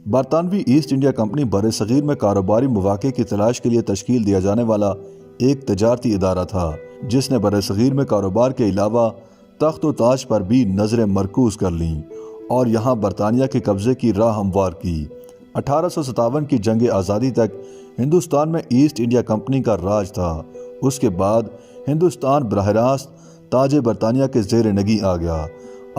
बरतानवी east India company बरसगीर में कारोबारी मौक़े की तलाश के लिए तश्कील दिया जाने वाला एक तजारती इदारा था, जिसने बरसगीर में कारोबार के अलावा तख्त व ताज पर भी नज़रें मरकूज़ कर लीं और यहाँ बरतानिया के कब्ज़े की राह हमवार की। 1857 की जंग आज़ादी तक हिंदुस्तान में ईस्ट इंडिया कंपनी का राज था। उसके बाद हिंदुस्तान बराह रास्त ताज बरतानिया के ज़ेर नगी आ गया।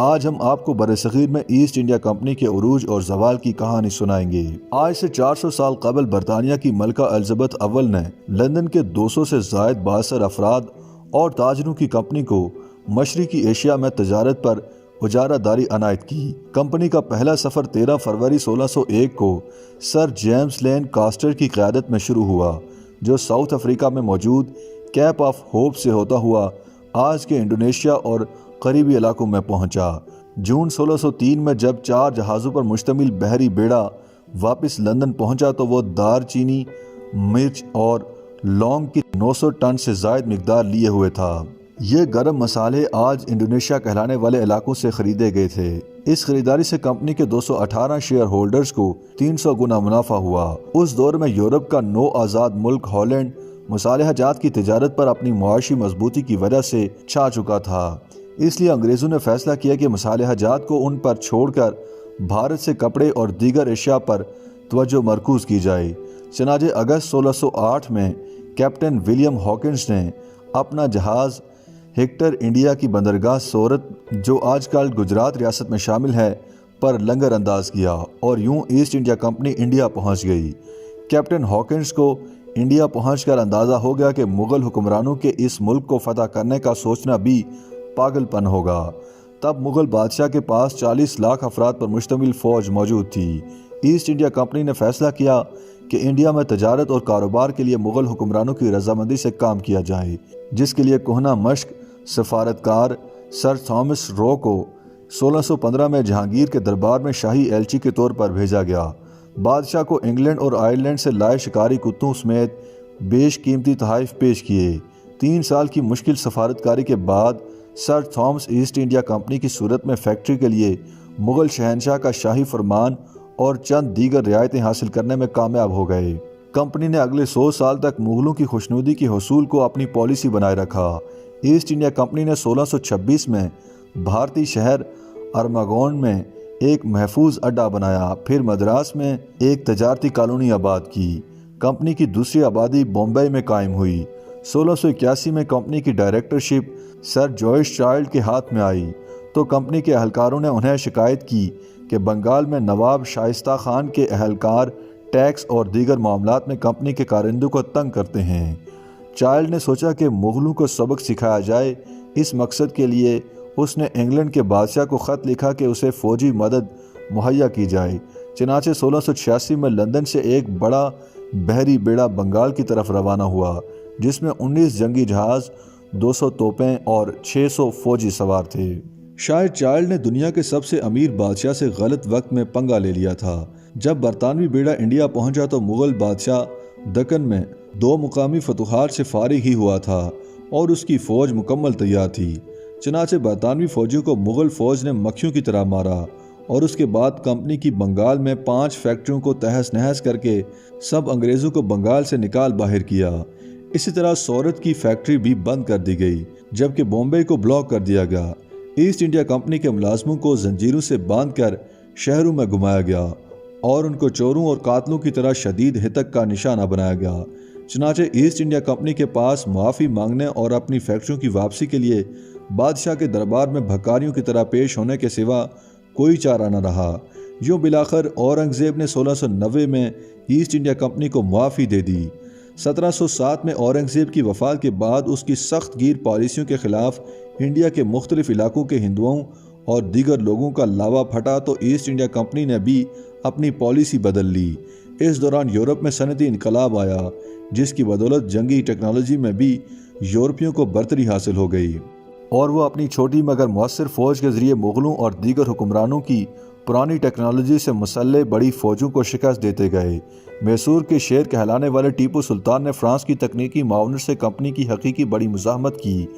आज हम आपको बरसगीर में ईस्ट इंडिया कंपनी के उरूज और जवाल की कहानी सुनाएंगे। आज से 400 साल कबल बरतानिया की मलका एलिज़ाबेथ अव्वल ने लंदन के 200 से ज़ायद बासर अफराद और ताजरों की कंपनी को मशरिकी एशिया में तजारत पर उजारादारी अनायत की। कंपनी का पहला सफ़र 13 फरवरी 1601 को सर जेम्स लेन कास्टर की क़यादत में शुरू हुआ, जो साउथ अफ्रीका में मौजूद कैप ऑफ होप से होता हुआ आज के इंडोनेशिया और करीबी इलाकों में पहुंचा। जून 1603 में जब 4 जहाज़ों पर मुश्तमिल बहरी बेड़ा वापस लंदन पहुंचा तो वो दारचीनी, मिर्च और लौंग की 900 टन से ज़ायद मिकदार लिए हुए था। ये गर्म मसाले आज इंडोनेशिया कहलाने वाले इलाकों से खरीदे गए थे। इस खरीदारी से कंपनी के 218 शेयर होल्डर्स को 300 गुना मुनाफा हुआ। उस दौर में यूरोप का नौ आज़ाद मुल्क हॉलैंड मसालेहजात की तिजारत पर अपनी मुआशी मजबूती की वजह से छा चुका था। इसलिए अंग्रेज़ों ने फैसला किया कि मसालेहजात को उन पर छोड़कर भारत से कपड़े और दीगर एशिया पर तवज्जो मरकूज़ की जाए। चनाचे अगस्त 1608 में कैप्टन विलियम हॉकिंस ने अपना जहाज़ हेक्टर इंडिया की बंदरगाह सूरत, जो आजकल गुजरात रियासत में शामिल है, पर लंगर अंदाज किया और यूं ईस्ट इंडिया कंपनी इंडिया पहुंच गई। कैप्टन हॉकिंस को इंडिया पहुंचकर अंदाज़ा हो गया कि मुग़ल हुक्मरानों के इस मुल्क को फतह करने का सोचना भी पागलपन होगा। तब मुग़ल बादशाह के पास 40 लाख अफराद पर मुश्तमिल फ़ौज मौजूद थी। ईस्ट इंडिया कंपनी ने फैसला किया कि इंडिया में तजारत और कारोबार के लिए मुग़ल हुक्मरानों की रजामंदी से काम किया जाए, जिसके लिए कोहना मश्क सफारतकार सर थॉमस रो को 1615 में जहांगीर के दरबार में शाही एलची के तौर पर भेजा गया। बादशाह को इंग्लैंड और आयरलैंड से लाए शिकारी कुत्तों समेत बेशकीमती तोहफ़े पेश किए। 3 साल की मुश्किल सफारतकारी के बाद sir Thomas east India company की सूरत में फैक्ट्री के लिए मुग़ल शहनशाह का शाही फरमान और चंद दीगर रियायतें हासिल करने में कामयाब हो गए। कंपनी ने अगले 100 साल तक मुग़लों की खुशनुदी के हसूल को अपनी पॉलिसी बनाए रखा। ईस्ट इंडिया कंपनी ने 1626 में भारतीय शहर अरमागोन में एक महफूज अड्डा बनाया, फिर मद्रास में एक तजारती कॉलोनी आबाद की। कंपनी की दूसरी आबादी बॉम्बे में कायम हुई। 1681 में कंपनी की डायरेक्टरशिप सर जॉयस चाइल्ड के हाथ में आई तो कंपनी के अहलकारों ने उन्हें शिकायत की कि बंगाल में नवाब शाइस्ता खान के अहलकार टैक्स और दीगर मामलात में कंपनी के कारिंदों को तंग करते हैं। चाइल्ड ने सोचा कि मुग़लों को सबक सिखाया जाए। इस मकसद के लिए उसने इंग्लैंड के बादशाह को ख़त लिखा कि उसे फ़ौजी मदद मुहैया की जाए। चनाचे 1686 में लंदन से एक बड़ा बहरी बेड़ा बंगाल की तरफ रवाना हुआ, जिसमें 19 जंगी जहाज़, 200 तोपें और 600 फ़ौजी सवार थे। शायद चाइल्ड ने दुनिया के सबसे अमीर बादशाह से गलत वक्त में पंगा ले लिया था। जब बरतानवी बेड़ा इंडिया पहुंचा तो मुग़ल बादशाह दक्कन में 2 मुकामी फतूहात से फारिग ही हुआ था और उसकी फ़ौज मुकम्मल तैयार थी। चनाचे बरतानवी फ़ौजियों को मुग़ल फ़ौज ने मक्खियों की तरह मारा और उसके बाद कंपनी की बंगाल में 5 फैक्ट्रियों को तहस नहस करके सब अंग्रेज़ों को बंगाल से निकाल बाहर किया। इसी तरह सूरत की फैक्ट्री भी बंद कर दी गई, जबकि बॉम्बे को ब्लॉक कर दिया गया। ईस्ट इंडिया कंपनी के मुलाजमों को जंजीरों से बांधकर शहरों में घुमाया गया और उनको चोरों और कातलों की तरह शदीद हितक का निशाना बनाया गया। चनाचे ईस्ट इंडिया कंपनी के पास मुआफ़ी मांगने और अपनी फैक्ट्रियों की वापसी के लिए बादशाह के दरबार में भकारियों की तरह पेश होने के सिवा कोई चारा न रहा। यूँ बिलाखिर औरंगज़ेब ने 1690 में ईस्ट इंडिया कंपनी को मुआफ़ी दे दी। 1707 में औरंगज़ेब की वफ़ात के बाद उसकी सख्त गिर पॉलिसियों के ख़िलाफ़ इंडिया के मुख्तलिफ इलाकों के हिंदुओं और दीगर लोगों का लावा फटा तो ईस्ट इंडिया कंपनी ने भी अपनी पॉलिसी बदल ली। इस दौरान यूरोप में सनती इनकलाब आया, जिसकी बदौलत जंगी टेक्नोलॉजी में भी यूरोपियों को बरतरी हासिल हो गई और वो अपनी छोटी मगर मौसर फ़ौज के ज़रिए मुग़लों और दीगर हुक्मरानों की पुरानी टेक्नोलॉजी से मुसल्लह बड़ी फ़ौजों को शिकस्त देते गए। मैसूर के शेर कहलाने वाले टीपू सुल्तान ने फ्रांस की तकनीकी मावनत से कंपनी की हकीकी बड़ी मुज़ाहमत की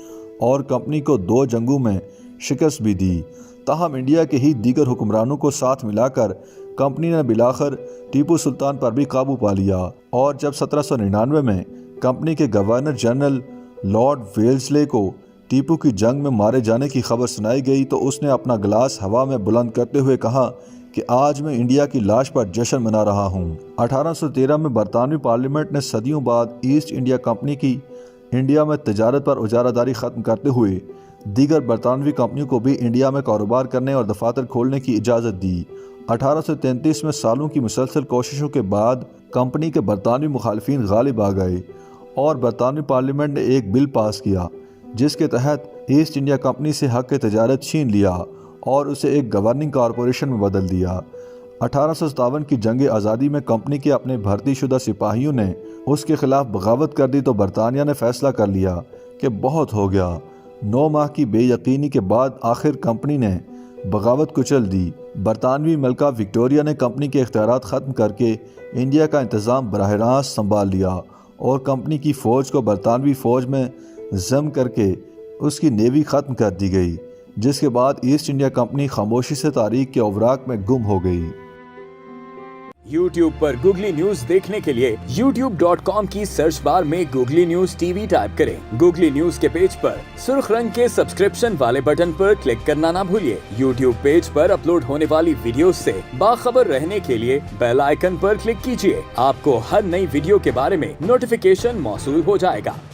और कंपनी को 2 जंगों में शिकस्त भी दी। ताहम इंडिया के ही दीगर हुक्मरानों को साथ मिलाकर कंपनी ने बिलाखिर टीपू सुल्तान पर भी काबू पा लिया और जब 1799 में कंपनी के गवर्नर जनरल लॉर्ड वेल्सले को टीपू की जंग में मारे जाने की खबर सुनाई गई तो उसने अपना गिलास हवा में बुलंद करते हुए कहा कि आज मैं इंडिया की लाश पर जश्न मना रहा हूँ। 1813 में बरतानवी पार्लियामेंट ने सदियों बाद ईस्ट इंडिया कंपनी की इंडिया में तजारत पर उजारादारी ख़त्म करते हुए दीगर बरतानवी कंपनियों को भी इंडिया में कारोबार करने और दफातर खोलने की इजाज़त दी। 1833 में सालों की मुसलसल कोशिशों के बाद कंपनी के बरतानवी मुखालफिन गालिब आ गए और बरतानवी पार्लियामेंट ने एक बिल पास किया जिसके तहत ईस्ट इंडिया कंपनी से हक़ तजारत छीन लिया और उसे एक गवर्निंग कॉरपोरेशन में बदल दिया। 1857 की जंग आज़ादी में कंपनी के अपने भर्ती शुदा सिपाहियों ने उसके खिलाफ बगावत कर दी तो बरतानिया ने फैसला कर लिया कि बहुत हो गया। 9 माह की बेयकीनी के बाद आखिर कंपनी ने बगावत कुचल दी। बरतानवी मलका विक्टोरिया ने कंपनी के इख्तियारात ख़त्म करके इंडिया का इंतज़ाम बराह रास्त संभाल लिया और कंपनी की फ़ौज को बरतानवी फ़ौज में ज़म करके उसकी नेवी ख़त्म कर दी गई, जिसके बाद ईस्ट इंडिया कंपनी खामोशी से तारीख के अवराक में गुम हो गई। YouTube पर गूगली न्यूज देखने के लिए youtube.com की सर्च बार में गूगली न्यूज टीवी टाइप करें। गूगली न्यूज के पेज पर सुर्ख रंग के सब्सक्रिप्शन वाले बटन पर क्लिक करना ना भूलिए। YouTube पेज पर अपलोड होने वाली वीडियोस से बाखबर रहने के लिए बेल आइकन पर क्लिक कीजिए। आपको हर नई वीडियो के बारे में नोटिफिकेशन मौसूल हो जाएगा।